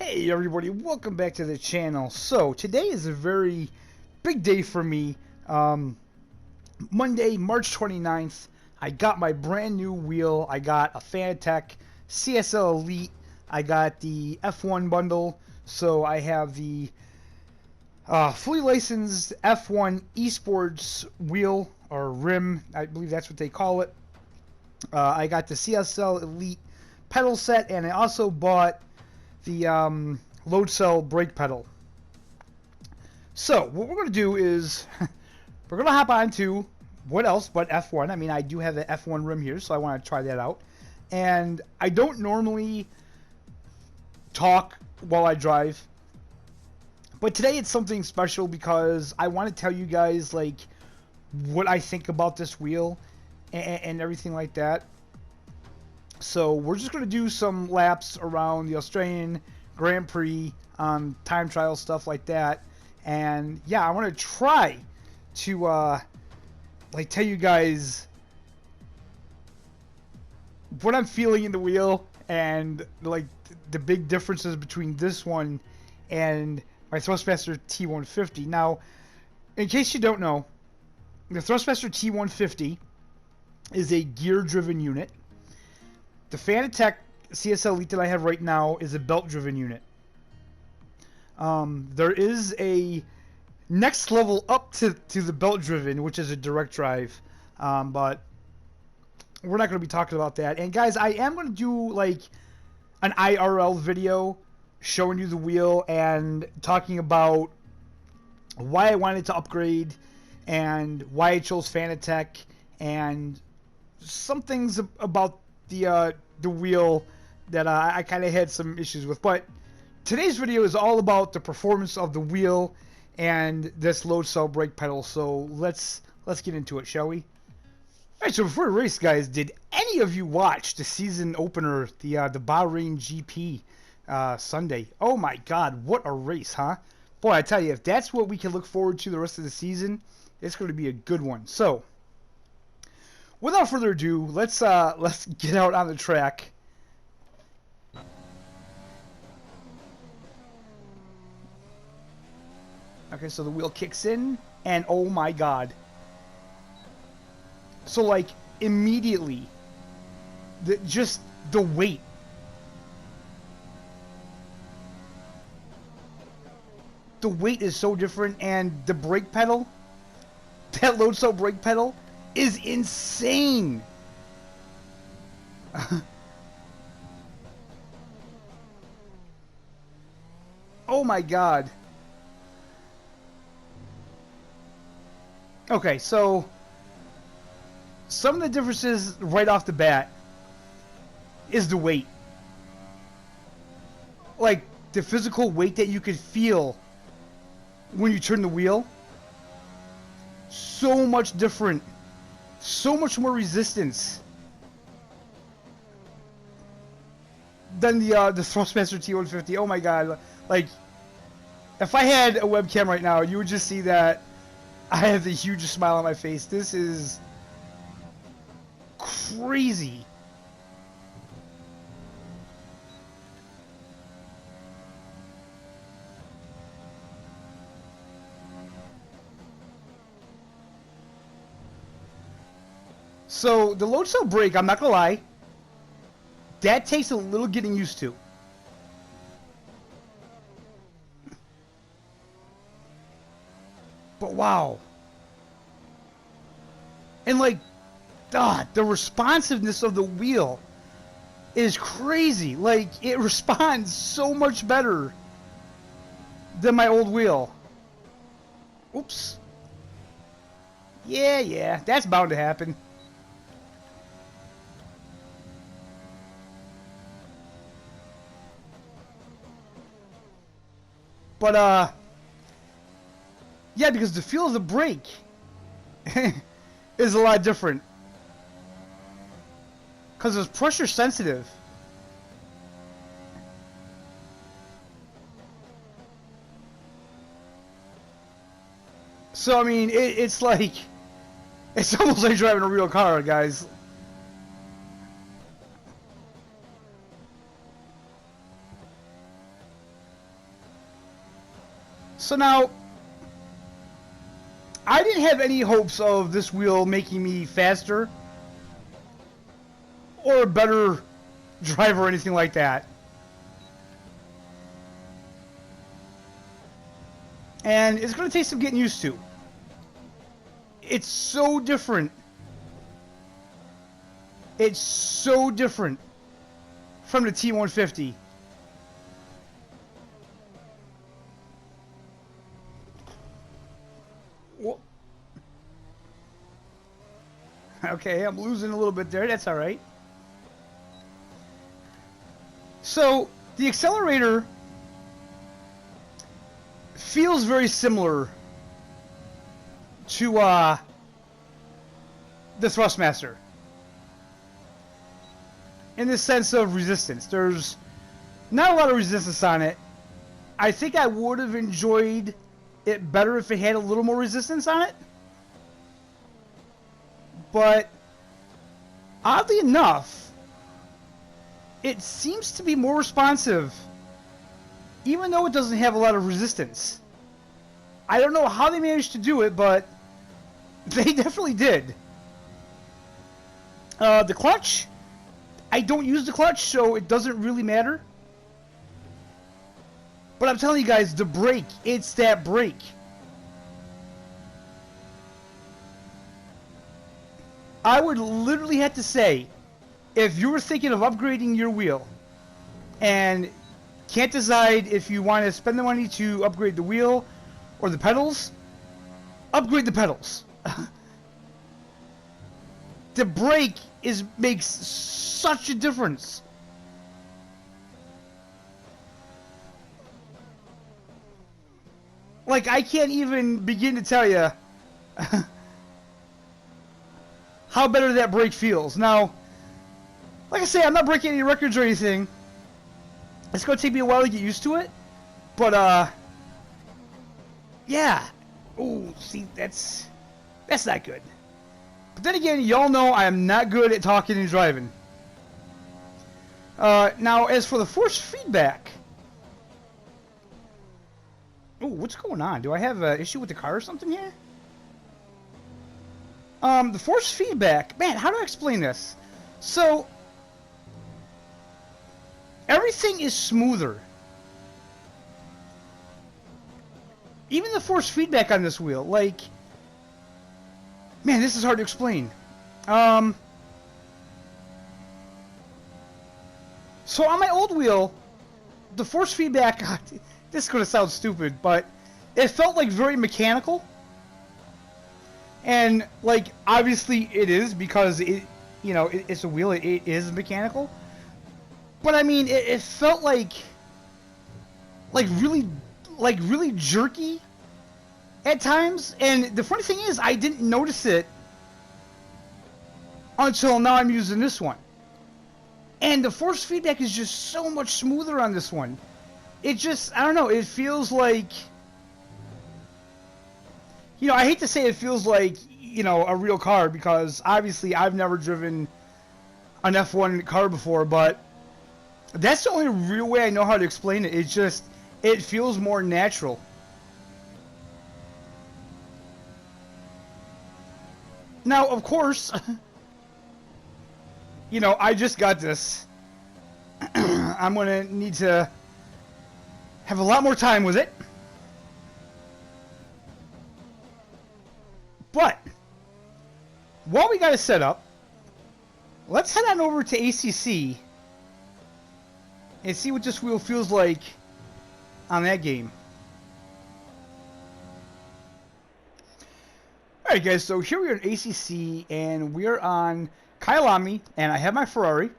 Hey everybody, welcome back to the channel. So today is a very big day for me. Monday, March 29th, I got my brand new wheel. I got a Fanatec CSL Elite. I got the F1 bundle. So I have the fully licensed F1 esports wheel or rim. I believe that's what they call it. I got the CSL Elite pedal set, and I also bought the load cell brake pedal. So what we're going to do is we're going to hop on to what else but F1. I mean, I do have the F1 rim here, so I want to try that out. And I don't normally talk while I drive, but today it's something special because I want to tell you guys like what I think about this wheel and everything like that. So we're just going to do some laps around the Australian Grand Prix, time trial, stuff like that. And yeah, I want to try to like tell you guys what I'm feeling in the wheel and like the big differences between this one and my Thrustmaster T150. Now, in case you don't know, the Thrustmaster T150 is a gear-driven unit. The Fanatec CSL Elite that I have right now is a belt-driven unit. There is a next level up to the belt-driven, which is a direct drive, but we're not going to be talking about that. And guys, I am going to do like an IRL video showing you the wheel and talking about why I wanted to upgrade and why I chose Fanatec and some things about the wheel that I kind of had some issues with. But today's video is all about the performance of the wheel and this load cell brake pedal. So let's get into it, shall we? Alright, so before the race, guys, did any of you watch the season opener, the Bahrain GP Sunday? Oh my god, what a race, huh? Boy, I tell you, if that's what we can look forward to the rest of the season, it's going to be a good one. So without further ado, let's get out on the track. Okay, so the wheel kicks in, and oh my god. So like immediately, just the weight. The weight is so different, and the brake pedal, that load cell brake pedal, is insane. Oh my god. Okay, so some of the differences right off the bat is the weight. Like the physical weight that you could feel when you turn the wheel. So much different. So much more resistance than the Thrustmaster T150. Oh my god. Like, if I had a webcam right now, you would just see that I have the hugest smile on my face. This is crazy. So the load cell brake, I'm not gonna lie, that takes a little getting used to. But wow. And like, the responsiveness of the wheel is crazy. Like, it responds so much better than my old wheel. Oops. Yeah, that's bound to happen. But, yeah, because the feel of the brake is a lot different. Because it's pressure sensitive. So, I mean, it's like, it's almost like driving a real car, guys. So now, I didn't have any hopes of this wheel making me faster or a better driver or anything like that. And it's going to take some getting used to. It's so different. It's so different from the T150. Okay, I'm losing a little bit there. That's all right. So, the accelerator feels very similar to the Thrustmaster in the sense of resistance. There's not a lot of resistance on it. I think I would have enjoyed it better if it had a little more resistance on it. But oddly enough, it seems to be more responsive, even though it doesn't have a lot of resistance. I don't know how they managed to do it, but they definitely did. The clutch, I don't use the clutch, so it doesn't really matter. But I'm telling you guys, the brake, it's that brake. I would literally have to say, if you were thinking of upgrading your wheel and can't decide if you want to spend the money to upgrade the wheel or the pedals, upgrade the pedals. The brake makes such a difference. Like, I can't even begin to tell you how better that brake feels. Now, like I say, I'm not breaking any records or anything. It's going to take me a while to get used to it. But, yeah. Oh, see, that's not good. But then again, y'all know I am not good at talking and driving. Now, as for the force feedback. Oh, what's going on? Do I have an issue with the car or something here? The force feedback. Man, how do I explain this? So, everything is smoother. Even the force feedback on this wheel. Like, man, this is hard to explain. So on my old wheel, the force feedback, God, this is going to sound stupid, but it felt like very mechanical. And, like, obviously it is because it, you know, it's a wheel, it is mechanical. But I mean, it felt like really jerky at times. And the funny thing is, I didn't notice it until now I'm using this one. And the force feedback is just so much smoother on this one. It just, I don't know, it feels like, you know, I hate to say it feels like, you know, a real car, because obviously I've never driven an F1 car before, but that's the only real way I know how to explain it. It's just, it feels more natural. Now, of course, you know, I just got this. I'm going to need to have a lot more time with it. But while we got it set up, let's head on over to ACC and see what this wheel feels like on that game. Alright guys, so here we are at ACC and we are on Kyalami and I have my Ferrari.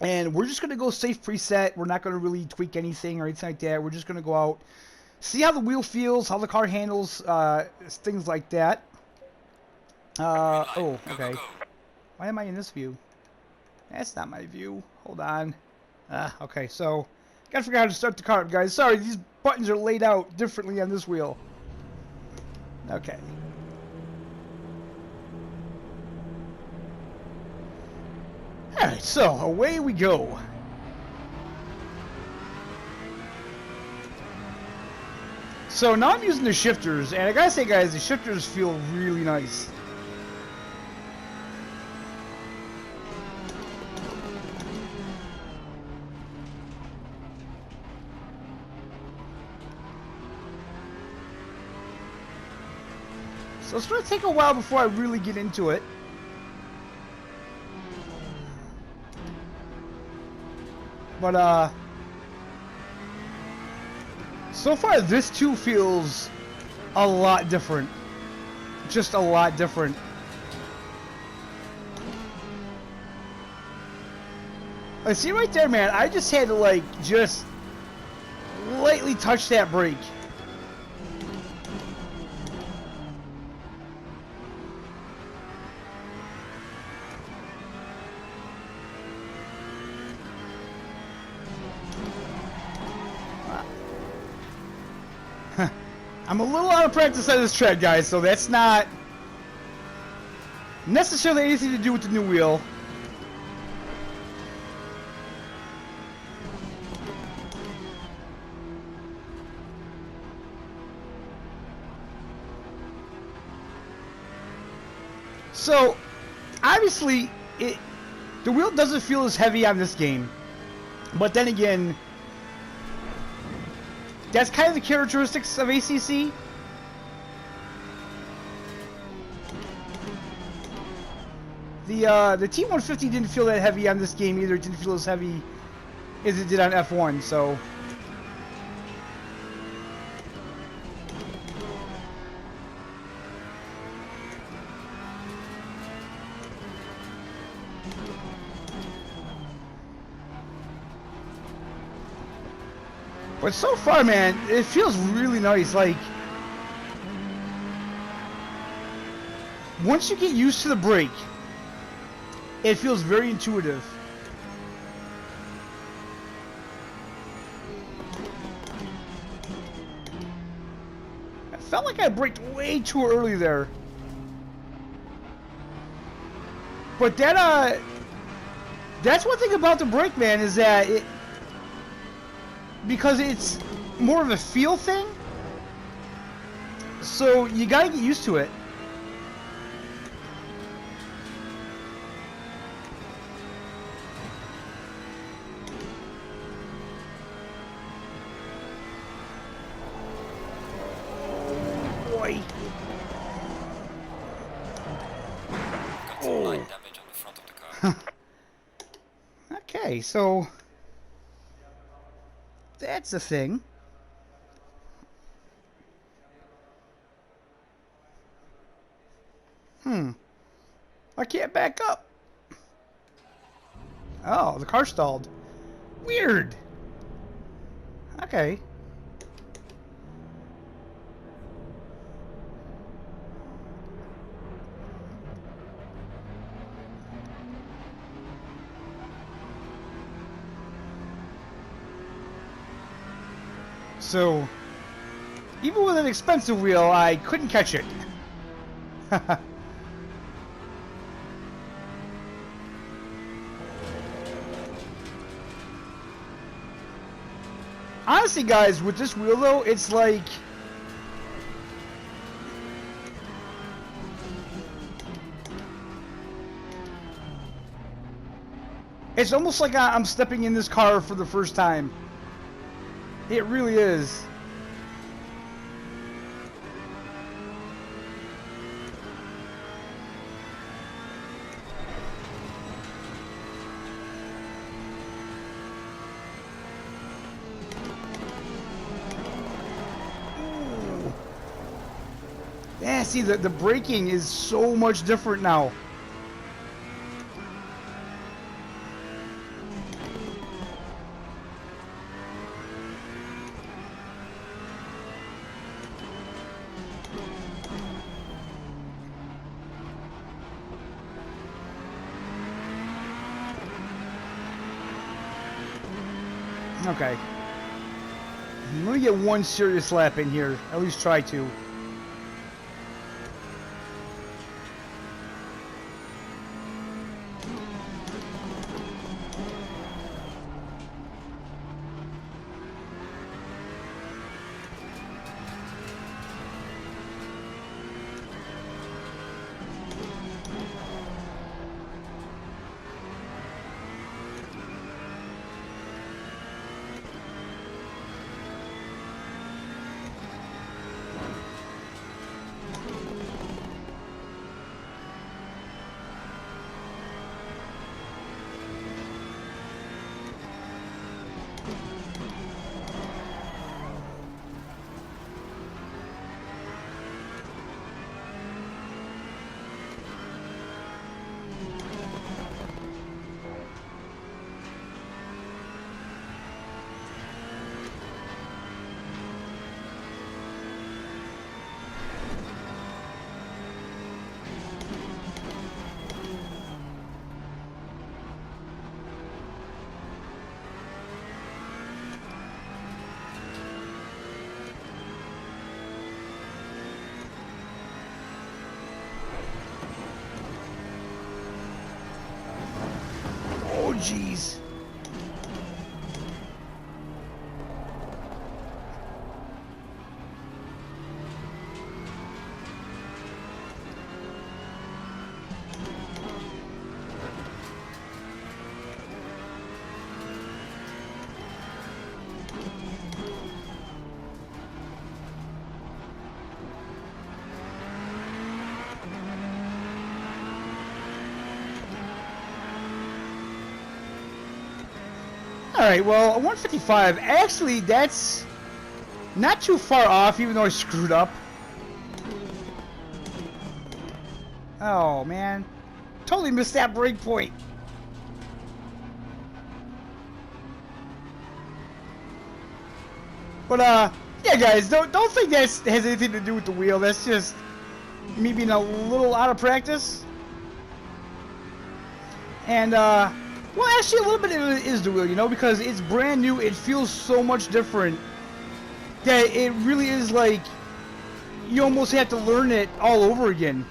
And we're just going to go safe preset. We're not going to really tweak anything or anything like that. We're just going to go out, see how the wheel feels, how the car handles, things like that. Oh, okay. Why am I in this view? That's not my view. Hold on. Okay, so, gotta figure out how to start the car up, guys. Sorry, these buttons are laid out differently on this wheel. Okay. Alright, so, away we go. So now I'm using the shifters, and I gotta say, guys, the shifters feel really nice. So it's gonna take a while before I really get into it. But so far this too feels a lot different. Just a lot different. I see right there, man. I just had to like just lightly touch that brake. I'm a little out of practice on this track, guys, so that's not necessarily anything to do with the new wheel. So, obviously, the wheel doesn't feel as heavy on this game, but then again, that's kind of the characteristics of ACC. The T150 didn't feel that heavy on this game either. It didn't feel as heavy as it did on F1, so. But so far, man, it feels really nice. Like, once you get used to the brake, it feels very intuitive. I felt like I braked way too early there. But that's one thing about the brake, man, is that because it's more of a feel thing, so you gotta get used to it. Oh boy. Got some light damage on the front of the car. Okay, so that's a thing. I can't back up. Oh, the car stalled. Weird. Okay. So, even with an expensive wheel, I couldn't catch it. Honestly, guys, with this wheel, though, it's like... It's almost like I'm stepping in this car for the first time. It really is. Ooh. Yeah, see, the braking is so much different now. Okay. Let me get one serious lap in here. At least try to. jeez. Alright, well, 155, actually, that's not too far off, even though I screwed up. Oh, man. Totally missed that break point. But, yeah, guys, don't think that has anything to do with the wheel. That's just me being a little out of practice. And, well, actually, a little bit of it is the wheel, you know, because it's brand new. It feels so much different that it really is like you almost have to learn it all over again.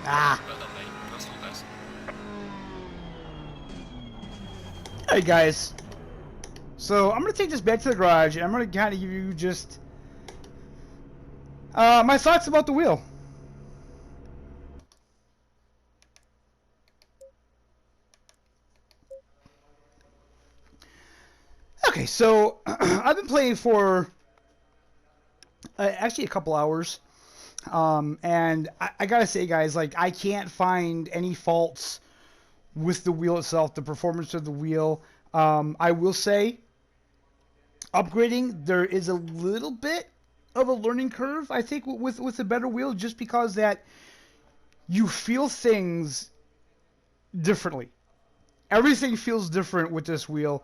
Ah. Well done, mate. Personal best. Hey guys, so I'm gonna take this back to the garage and I'm gonna kind of give you just my thoughts about the wheel. Okay, so I've been playing for actually a couple hours, and I gotta say, guys, like I can't find any faults with the wheel itself, the performance of the wheel. I will say, upgrading, there is a little bit of a learning curve, I think, with a better wheel, just because that you feel things differently. Everything feels different with this wheel.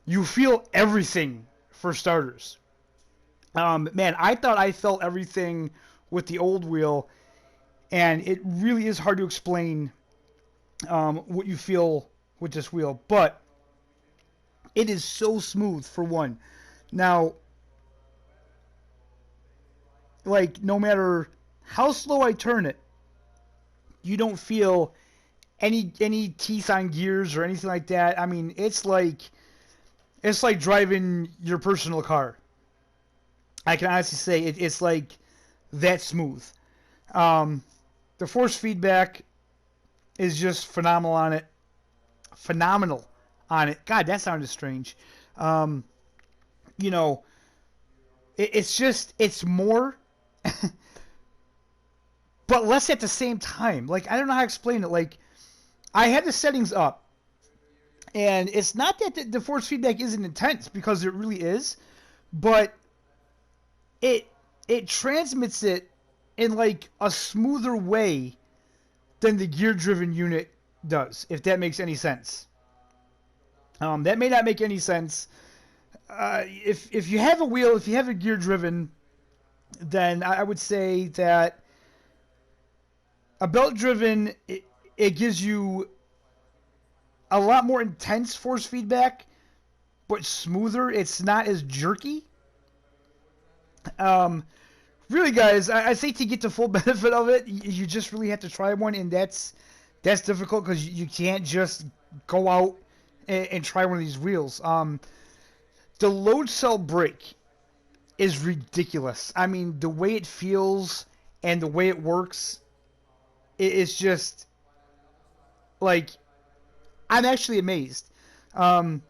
You feel everything, for starters. Man, I thought I felt everything with the old wheel, and it really is hard to explain what you feel with this wheel, but it is so smooth, for one. Now, like, no matter how slow I turn it, you don't feel any teeth on gears or anything like that. I mean, it's like driving your personal car. I can honestly say it's like that smooth. The force feedback is just phenomenal on it. Phenomenal on it. God, that sounded strange. You know, it's more, but less at the same time. Like, I don't know how to explain it. Like, I had the settings up, and it's not that the force feedback isn't intense, because it really is, but it transmits it in like a smoother way than the gear-driven unit does, if that makes any sense. That may not make any sense. If you have a wheel, if you have a gear-driven, then I would say that a belt-driven, it gives you a lot more intense force feedback, but smoother. It's not as jerky. Really, guys, I think to get the full benefit of it, you just really have to try one, and that's That's difficult because you can't just go out and try one of these wheels. The load cell brake is ridiculous. I mean, the way it feels and the way it works, it's just like I'm actually amazed. Um,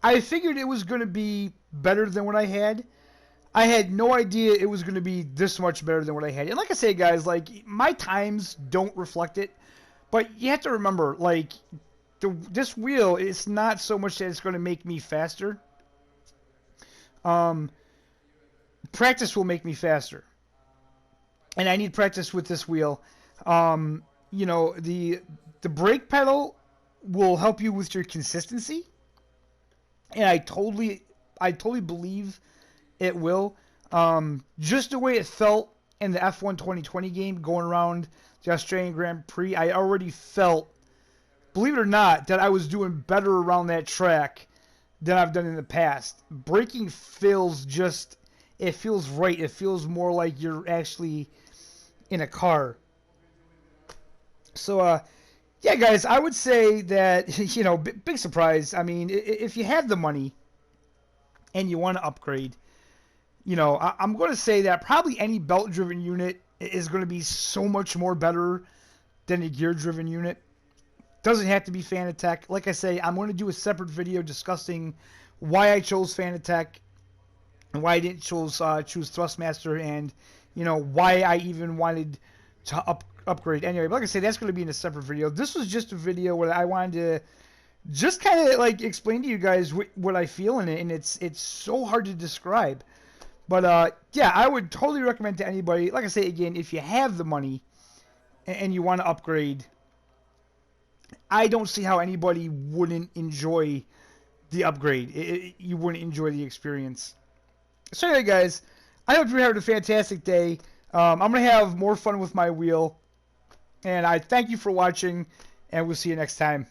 I figured it was going to be better than what I had. I had no idea it was going to be this much better than what I had. And like I say, guys, like my times don't reflect it, but you have to remember, like this wheel, it's not so much that it's going to make me faster. Um, Practice will make me faster, and I need practice with this wheel. You know, the brake pedal will help you with your consistency, and I totally believe it will. Just the way it felt in the F1 2020 game going around the Australian Grand Prix, I already felt, believe it or not, that I was doing better around that track than I've done in the past. Braking feels just, it feels right. It feels more like you're actually in a car. So, yeah, guys, I would say that, you know, big surprise. I mean, if you have the money and you want to upgrade, you know, I'm going to say that probably any belt-driven unit is going to be so much more better than a gear-driven unit. Doesn't have to be Fanatec. Like I say, I'm going to do a separate video discussing why I chose Fanatec and why I didn't choose Thrustmaster, and you know why I even wanted to upgrade anyway. But like I say, that's going to be in a separate video. This was just a video where I wanted to just kind of like explain to you guys what I feel in it, and it's so hard to describe. But yeah, I would totally recommend to anybody. Like I say again, if you have the money and you want to upgrade, I don't see how anybody wouldn't enjoy the upgrade. You wouldn't enjoy the experience. So anyway, guys, I hope you're having a fantastic day. I'm going to have more fun with my wheel. And I thank you for watching, and we'll see you next time.